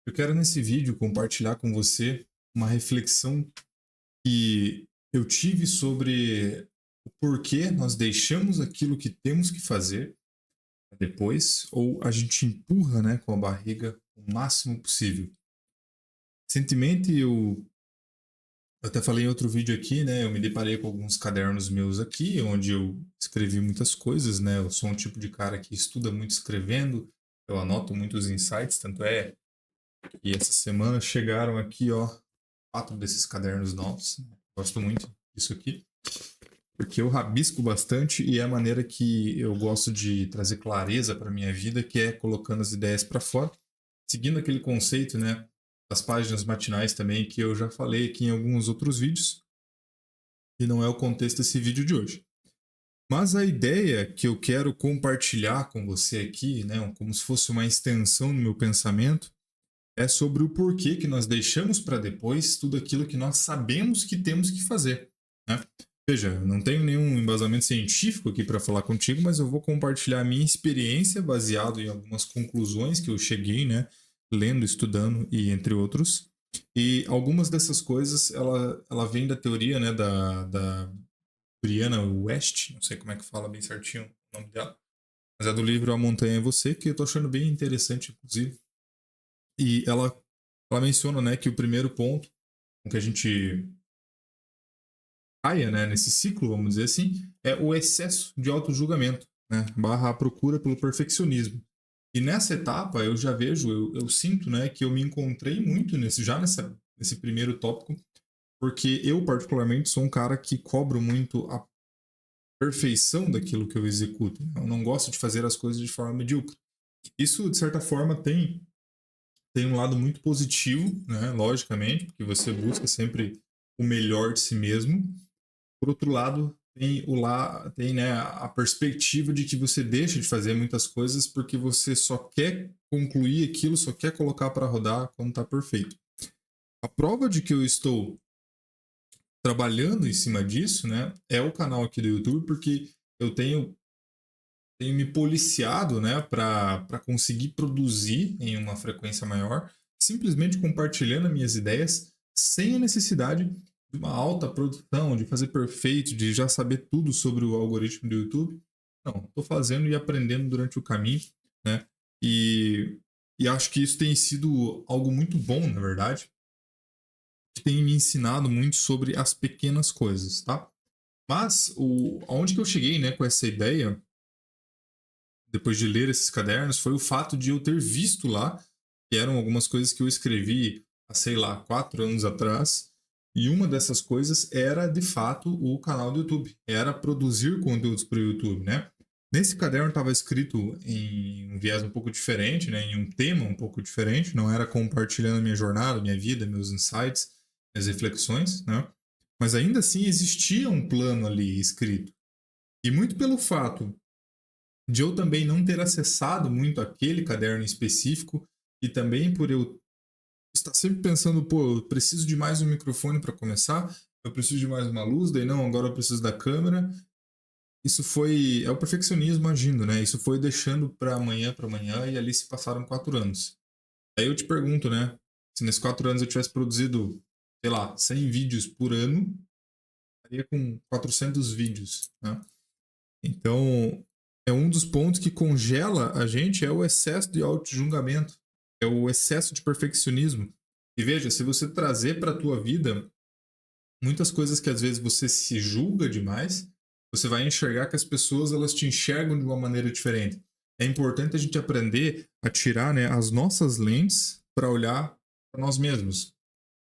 Eu quero nesse vídeo compartilhar com você uma reflexão que eu tive sobre o porquê nós deixamos aquilo que temos que fazer depois ou a gente empurra, né, com a barriga o máximo possível. Recentemente eu até falei em outro vídeo aqui, né, eu me deparei com alguns cadernos meus aqui, onde eu escrevi muitas coisas, né, eu sou um tipo de cara que estuda muito escrevendo, eu anoto muitos insights, tanto é que essa semana chegaram aqui, ó, 4 desses cadernos novos. Gosto muito disso aqui, porque eu rabisco bastante e é a maneira que eu gosto de trazer clareza para minha vida, que é colocando as ideias para fora, seguindo aquele conceito, né, das páginas matinais também, que eu já falei aqui em alguns outros vídeos, e não é o contexto desse vídeo de hoje. Mas a ideia que eu quero compartilhar com você aqui, né, como se fosse uma extensão do meu pensamento, é sobre o porquê que nós deixamos para depois tudo aquilo que nós sabemos que temos que fazer, né? Veja, eu não tenho nenhum embasamento científico aqui para falar contigo, mas eu vou compartilhar a minha experiência baseado em algumas conclusões que eu cheguei, né, lendo, estudando e entre outros. E algumas dessas coisas, ela vem da teoria, né, da Brianna West, não sei como é que fala bem certinho o nome dela, mas é do livro A Montanha é Você, que eu tô achando bem interessante, inclusive. E ela menciona, né, que o primeiro ponto com que a gente caia, né, nesse ciclo, vamos dizer assim, é o excesso de auto-julgamento, né, barra a procura pelo perfeccionismo. E nessa etapa eu já vejo, eu sinto, né, que eu me encontrei muito nesse primeiro tópico, porque eu particularmente sou um cara que cobro muito a perfeição daquilo que eu executo. Eu não gosto de fazer as coisas de forma medíocre. Isso, de certa forma, tem um lado muito positivo, né? Logicamente, porque você busca sempre o melhor de si mesmo. Por outro lado, tem, né, a perspectiva de que você deixa de fazer muitas coisas porque você só quer concluir aquilo, só quer colocar para rodar quando está perfeito. A prova de que eu estou trabalhando em cima disso, né, é o canal aqui do YouTube, porque eu tenho me policiado, né, para conseguir produzir em uma frequência maior, simplesmente compartilhando as minhas ideias sem a necessidade de uma alta produção, de fazer perfeito, de já saber tudo sobre o algoritmo do YouTube. Não, estou fazendo e aprendendo durante o caminho, né? E, e acho que isso tem sido algo muito bom, na verdade, que tem me ensinado muito sobre as pequenas coisas, tá? Mas aonde que eu cheguei, né, com essa ideia depois de ler esses cadernos foi o fato de eu ter visto lá que eram algumas coisas que eu escrevi há, sei lá, 4 anos atrás. E uma dessas coisas era, de fato, o canal do YouTube. Era produzir conteúdos para o YouTube, né? Nesse caderno estava escrito em um viés um pouco diferente, né? Em um tema um pouco diferente. Não era compartilhando a minha jornada, minha vida, meus insights, minhas reflexões, né? Mas ainda assim existia um plano ali escrito. E muito pelo fato de eu também não ter acessado muito aquele caderno em específico e também por eu estar sempre pensando, pô, eu preciso de mais um microfone para começar, eu preciso de mais uma luz, daí não, agora eu preciso da câmera. Isso foi, é o perfeccionismo agindo, né? Isso foi deixando para amanhã e ali se passaram 4 anos. Aí eu te pergunto, né? Se nesses 4 anos eu tivesse produzido, sei lá, 100 vídeos por ano, estaria com 400 vídeos, né? Então, é um dos pontos que congela a gente é o excesso de auto-julgamento, é o excesso de perfeccionismo. E veja, se você trazer para a tua vida muitas coisas que às vezes você se julga demais, você vai enxergar que as pessoas elas te enxergam de uma maneira diferente. É importante a gente aprender a tirar, né, as nossas lentes para olhar para nós mesmos.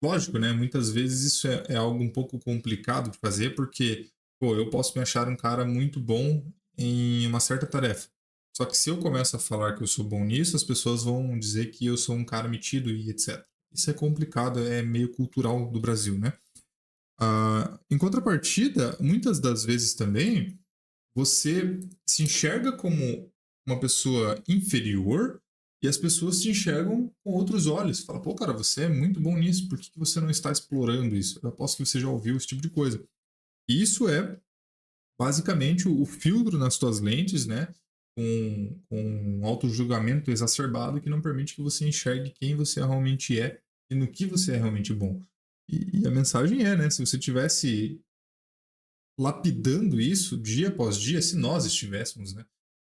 Lógico, né? Muitas vezes isso é algo um pouco complicado de fazer, porque, pô, eu posso me achar um cara muito bom em uma certa tarefa. Só que se eu começo a falar que eu sou bom nisso, as pessoas vão dizer que eu sou um cara metido e etc. Isso é complicado, é meio cultural do Brasil, né? Em contrapartida, muitas das vezes também, você se enxerga como uma pessoa inferior e as pessoas te enxergam com outros olhos. Fala, pô, cara, você é muito bom nisso, por que você não está explorando isso? Eu aposto que você já ouviu esse tipo de coisa. E isso é basicamente o filtro nas tuas lentes, né? com um auto-julgamento exacerbado que não permite que você enxergue quem você realmente é e no que você é realmente bom. E a mensagem é, né? Se você tivesse lapidando isso dia após dia, se nós estivéssemos, né?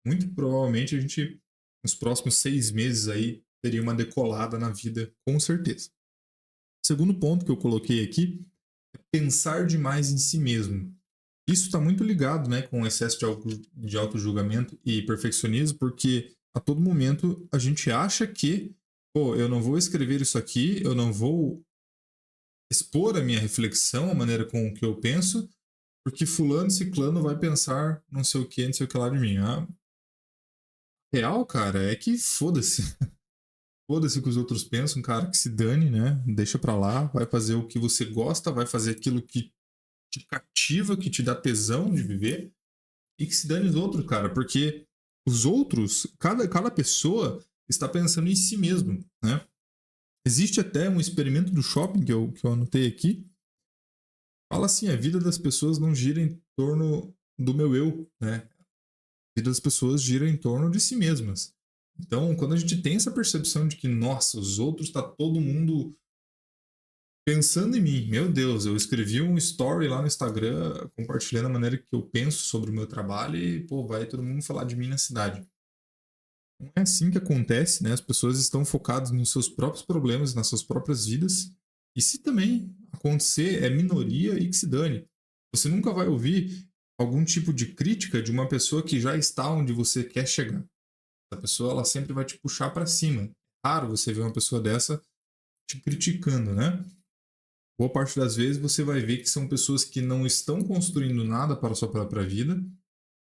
Muito provavelmente a gente, nos próximos 6 meses aí, teria uma decolada na vida, com certeza. Segundo ponto que eu coloquei aqui é pensar demais em si mesmo. Isso está muito ligado, né, com o excesso de auto-julgamento e perfeccionismo, porque a todo momento a gente acha que, pô, eu não vou escrever isso aqui, eu não vou expor a minha reflexão, a maneira com que eu penso, porque fulano e ciclano vai pensar não sei o que lá de mim. A real, cara, é que foda-se. Foda-se o que os outros pensam, cara, que se dane, né? Deixa pra lá, vai fazer o que você gosta, vai fazer aquilo que te cativa, que te dá tesão de viver, e que se dane os outros, cara, porque os outros, cada pessoa está pensando em si mesmo, né? Existe até um experimento do shopping que eu anotei aqui. Fala assim, a vida das pessoas não gira em torno do meu eu, né? A vida das pessoas gira em torno de si mesmas. Então, quando a gente tem essa percepção de que, nossa, os outros, tá todo mundo pensando em mim. Meu Deus, eu escrevi um story lá no Instagram compartilhando a maneira que eu penso sobre o meu trabalho e, pô, vai todo mundo falar de mim na cidade. Não é assim que acontece, né? As pessoas estão focadas nos seus próprios problemas, nas suas próprias vidas. E se também acontecer, é minoria e que se dane. Você nunca vai ouvir algum tipo de crítica de uma pessoa que já está onde você quer chegar. Essa pessoa, ela sempre vai te puxar para cima. É raro você ver uma pessoa dessa te criticando, né? Boa parte das vezes você vai ver que são pessoas que não estão construindo nada para a sua própria vida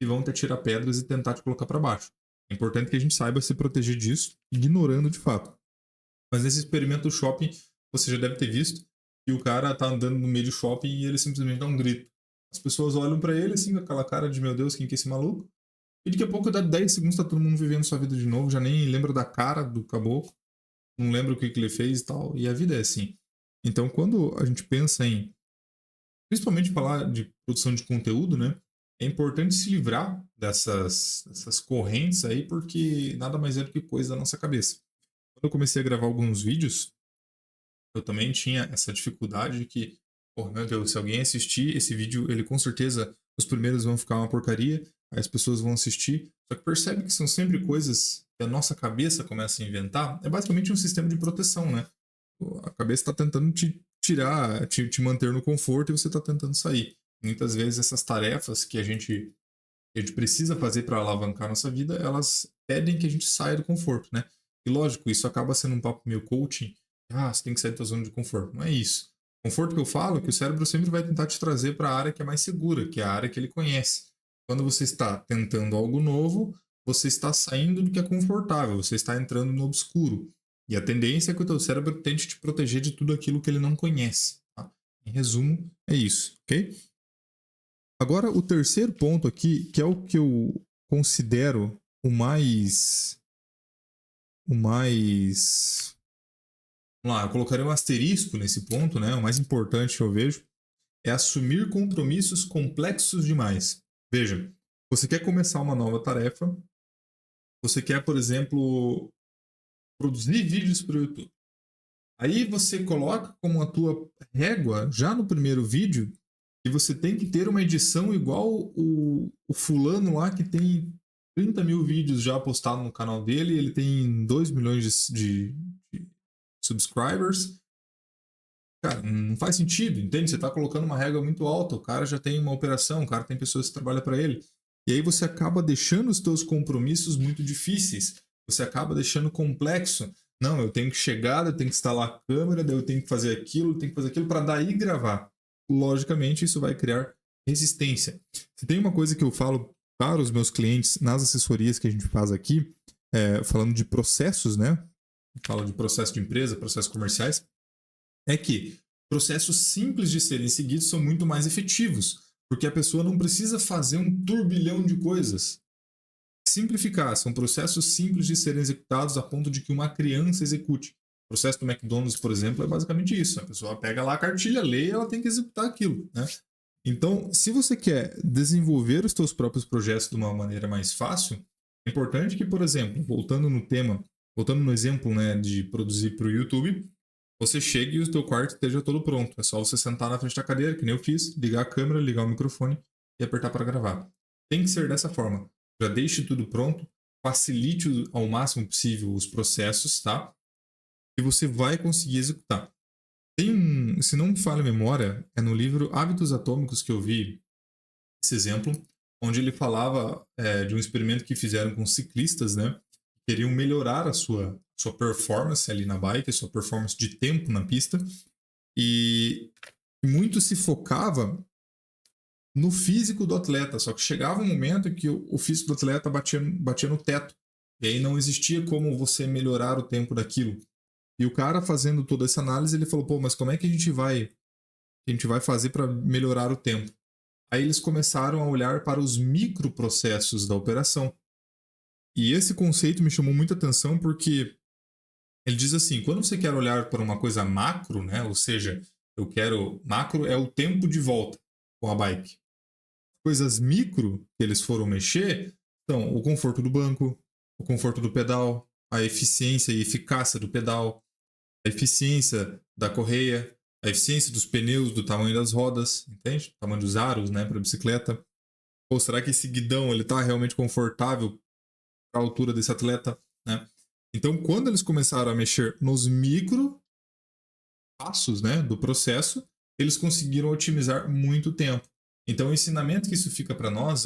e vão te atirar pedras e tentar te colocar para baixo. É importante que a gente saiba se proteger disso, ignorando de fato. Mas nesse experimento do shopping, você já deve ter visto que o cara tá andando no meio do shopping e ele simplesmente dá um grito. As pessoas olham para ele assim, com aquela cara de meu Deus, quem que é esse maluco? E daqui a pouco, dá 10 segundos, tá todo mundo vivendo sua vida de novo, já nem lembra da cara do caboclo, não lembra o que ele fez e tal. E a vida é assim. Então, quando a gente pensa em, principalmente falar de produção de conteúdo, né? É importante se livrar dessas correntes aí, porque nada mais é do que coisa da nossa cabeça. Quando eu comecei a gravar alguns vídeos, eu também tinha essa dificuldade de que, oh meu Deus, se alguém assistir esse vídeo, ele com certeza, os primeiros vão ficar uma porcaria, aí as pessoas vão assistir, só que percebe que são sempre coisas que a nossa cabeça começa a inventar. É basicamente um sistema de proteção, né? A cabeça está tentando te tirar, te manter no conforto e você está tentando sair. Muitas vezes essas tarefas que a gente precisa fazer para alavancar nossa vida, elas pedem que a gente saia do conforto, né? E lógico, isso acaba sendo um papo meio coaching. Ah, você tem que sair da tua zona de conforto. Não é isso. Conforto que eu falo é que o cérebro sempre vai tentar te trazer para a área que é mais segura, que é a área que ele conhece. Quando você está tentando algo novo, você está saindo do que é confortável, você está entrando no obscuro. E a tendência é que o teu cérebro tente te proteger de tudo aquilo que ele não conhece. Tá? Em resumo, é isso, ok? Agora, o terceiro ponto aqui, que é o que eu considero o mais. O mais. Vamos lá, eu colocaria um asterisco nesse ponto, né? O mais importante que eu vejo é assumir compromissos complexos demais. Veja, você quer começar uma nova tarefa, você quer, por exemplo, produzir vídeos para o YouTube. Aí você coloca como a tua régua, já no primeiro vídeo, que você tem que ter uma edição igual o fulano lá que tem 30 mil vídeos já postados no canal dele, ele tem 2 milhões de subscribers. Cara, não faz sentido, entende? Você está colocando uma régua muito alta, o cara já tem uma operação, o cara tem pessoas que trabalham para ele. E aí você acaba deixando os teus compromissos muito difíceis. Você acaba deixando complexo. Não, eu tenho que chegar, eu tenho que instalar a câmera, daí eu tenho que fazer aquilo, eu tenho que fazer aquilo para daí gravar. Logicamente, isso vai criar resistência. Se tem uma coisa que eu falo para os meus clientes nas assessorias que a gente faz aqui, falando de processos, né? Fala de processo de empresa, processos comerciais, é que processos simples de serem seguidos são muito mais efetivos, porque a pessoa não precisa fazer um turbilhão de coisas. Simplificar, são processos simples de serem executados a ponto de que uma criança execute. O processo do McDonald's, por exemplo, é basicamente isso. A pessoa pega lá a cartilha, lê e ela tem que executar aquilo, né? Então, se você quer desenvolver os seus próprios projetos de uma maneira mais fácil, É importante que, por exemplo, voltando no exemplo, né, de produzir para o YouTube, você chegue e o teu quarto esteja todo pronto. É só você sentar na frente da cadeira, que nem eu fiz, ligar a câmera, ligar o microfone e apertar para gravar. Tem que ser dessa forma. Já deixe tudo pronto, facilite ao máximo possível os processos, tá? E você vai conseguir executar. Se não me falha a memória, é no livro Hábitos Atômicos que eu vi esse exemplo, onde ele falava de um experimento que fizeram com ciclistas, né? Que queriam melhorar a sua performance ali na bike, a sua performance de tempo na pista, e muito se focava no físico do atleta, só que chegava um momento que o físico do atleta batia no teto, e aí não existia como você melhorar o tempo daquilo. E o cara fazendo toda essa análise, ele falou, pô, mas como é que a gente vai fazer para melhorar o tempo? Aí eles começaram a olhar para os microprocessos da operação. E esse conceito me chamou muita atenção porque ele diz assim, quando você quer olhar para uma coisa macro, né, ou seja, macro é o tempo de volta com a bike. Coisas micro que eles foram mexer são o conforto do banco, o conforto do pedal, a eficiência e eficácia do pedal, a eficiência da correia, a eficiência dos pneus, do tamanho das rodas, entende? O tamanho dos aros, né, para a bicicleta. Ou será que esse guidão ele tá realmente confortável para a altura desse atleta, né? Então, quando eles começaram a mexer nos micro passos, né, do processo, eles conseguiram otimizar muito tempo. Então, o ensinamento que isso fica para nós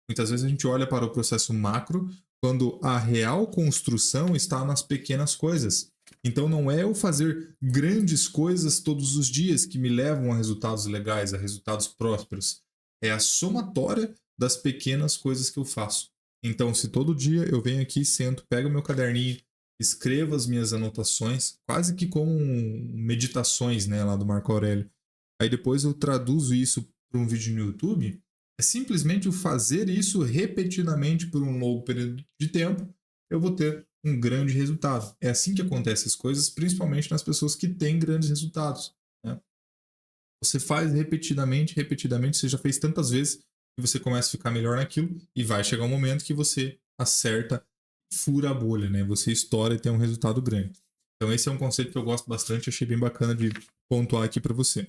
muitas vezes a gente olha para o processo macro quando a real construção está nas pequenas coisas. Então, não é eu fazer grandes coisas todos os dias que me levam a resultados legais, a resultados prósperos. É a somatória das pequenas coisas que eu faço. Então, se todo dia eu venho aqui, sento, pego meu caderninho, escrevo as minhas anotações, quase que como meditações, né, lá do Marco Aurélio. Aí depois eu traduzo isso para um vídeo no YouTube. É simplesmente o fazer isso repetidamente por um longo período de tempo, eu vou ter um grande resultado. É assim que acontecem as coisas, principalmente nas pessoas que têm grandes resultados, né? Você faz repetidamente, repetidamente, você já fez tantas vezes que você começa a ficar melhor naquilo e vai chegar um momento que você acerta, fura a bolha, né? Você estoura e tem um resultado grande. Então esse é um conceito que eu gosto bastante, achei bem bacana de pontuar aqui para você.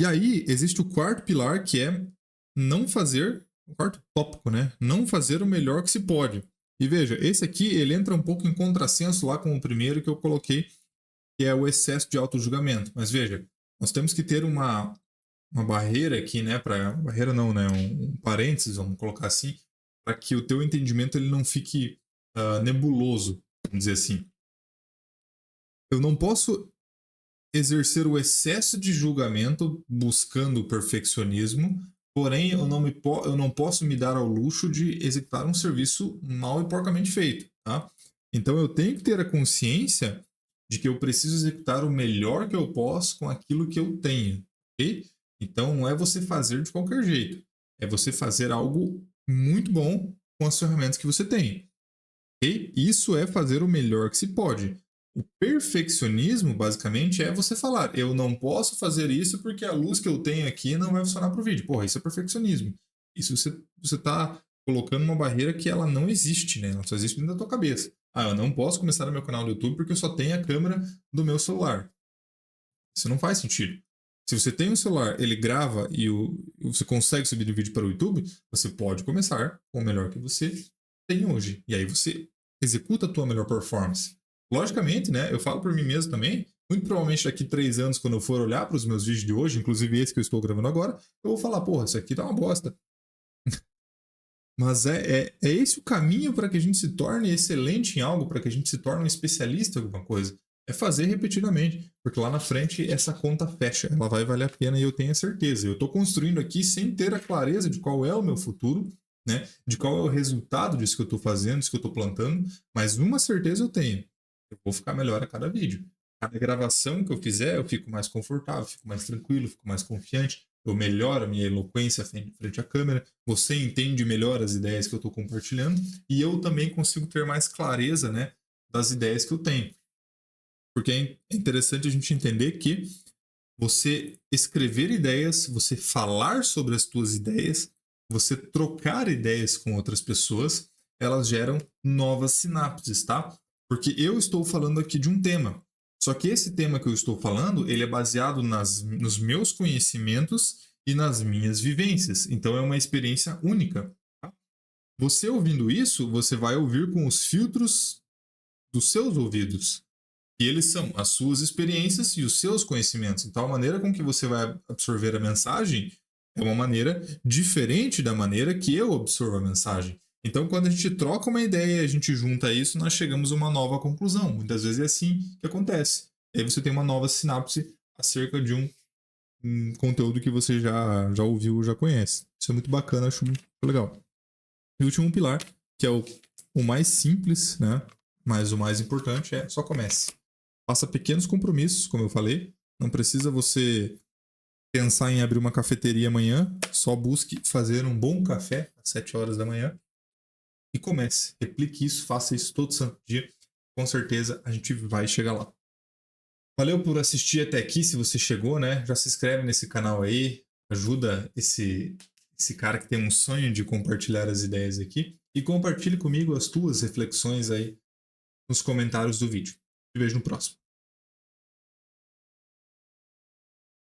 E aí existe o quarto pilar que é não fazer, o quarto tópico, né? Não fazer o melhor que se pode. E veja, esse aqui ele entra um pouco em contrassenso lá com o primeiro que eu coloquei, que é o excesso de auto-julgamento. Mas veja, nós temos que ter uma barreira aqui, né? Barreira não, né? Um parênteses, vamos colocar assim, para que o teu entendimento ele não fique nebuloso, vamos dizer assim. Eu não posso exercer o excesso de julgamento buscando o perfeccionismo, porém eu não posso me dar ao luxo de executar um serviço mal e porcamente feito, tá? Então eu tenho que ter a consciência de que eu preciso executar o melhor que eu posso com aquilo que eu tenho, ok? Então não é você fazer de qualquer jeito, é você fazer algo muito bom com as ferramentas que você tem, ok? Isso é fazer o melhor que se pode. O perfeccionismo, basicamente, é você falar: eu não posso fazer isso porque a luz que eu tenho aqui não vai funcionar para o vídeo. Porra, isso é perfeccionismo. Isso você está colocando uma barreira que ela não existe, né? Ela só existe dentro da tua cabeça. Ah, eu não posso começar no meu canal do YouTube porque eu só tenho a câmera do meu celular. Isso não faz sentido. Se você tem um celular, ele grava e você consegue subir o vídeo para o YouTube, você pode começar com o melhor que você tem hoje. E aí você executa a tua melhor performance. Logicamente, né? Eu falo por mim mesmo também. Muito provavelmente daqui 3 anos, quando eu for olhar para os meus vídeos de hoje, inclusive esse que eu estou gravando agora, eu vou falar, porra, isso aqui tá uma bosta. Mas é esse o caminho para que a gente se torne excelente em algo, para que a gente se torne um especialista em alguma coisa. É fazer repetidamente, porque lá na frente essa conta fecha, ela vai valer a pena e eu tenho a certeza. Eu estou construindo aqui sem ter a clareza de qual é o meu futuro, né? De qual é o resultado disso que eu estou fazendo, disso que eu estou plantando, mas uma certeza eu tenho: eu vou ficar melhor a cada vídeo. Cada gravação que eu fizer, eu fico mais confortável, fico mais tranquilo, fico mais confiante, eu melhoro a minha eloquência frente à câmera, você entende melhor as ideias que eu estou compartilhando e eu também consigo ter mais clareza, né, das ideias que eu tenho. Porque é interessante a gente entender que você escrever ideias, você falar sobre as tuas ideias, você trocar ideias com outras pessoas, elas geram novas sinapses, tá? Porque eu estou falando aqui de um tema. Só que esse tema que eu estou falando, ele é baseado nos meus conhecimentos e nas minhas vivências. Então é uma experiência única. Tá? Você ouvindo isso, você vai ouvir com os filtros dos seus ouvidos. E eles são as suas experiências e os seus conhecimentos. Então a maneira com que você vai absorver a mensagem é uma maneira diferente da maneira que eu absorvo a mensagem. Então, quando a gente troca uma ideia, a gente junta isso, nós chegamos a uma nova conclusão. Muitas vezes é assim que acontece. Aí você tem uma nova sinapse acerca de um conteúdo que você já ouviu, já conhece. Isso é muito bacana, acho muito legal. E o último pilar, que é o mais simples, né? Mas o mais importante é só comece. Faça pequenos compromissos, como eu falei. Não precisa você pensar em abrir uma cafeteria amanhã. Só busque fazer um bom café às 7 horas da manhã. E comece. Replique isso, faça isso todo santo dia. Com certeza a gente vai chegar lá. Valeu por assistir até aqui, se você chegou, né? Já se inscreve nesse canal aí. Ajuda esse cara que tem um sonho de compartilhar as ideias aqui. E compartilhe comigo as tuas reflexões aí nos comentários do vídeo. Te vejo no próximo.